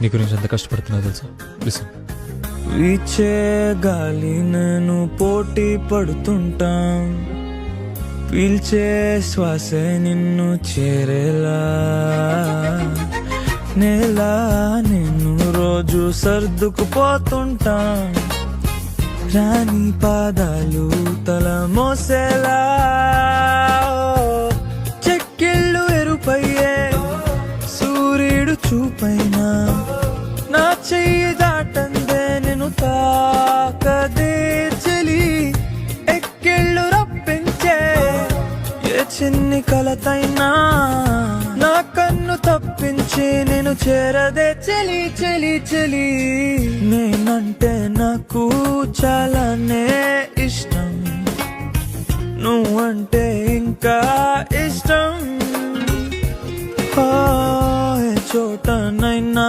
నీ గురించి ఎంత కష్టపడుతున్నా తెలుసా. లిసన్. వీచే గాలి నేను పోటీ పడుతుంటా, పీల్చే శ్వాసే నిన్ను చేరేలా, నేలా నేను రోజు సర్దుకుపోతుంటా, రాణి పాదాలు తల మోసేలా, చెక్కిళ్ళు ఎరుపయ్యే సూర్యుడు చూపైనా, నా చెయ్యి దాటందే నేను తాకదే చెలి, ఎక్కిళ్ళు రప్పించే ఏ చిన్ని కలతైనా, నా కన్ను తప్పించి నేను చేరదే చెలి చెలి చెలి. నేనంటే నాకు చాలానే ఇష్టం, నువ్వంటే ఇంకా ఇష్టం. ఏ చోటనైనా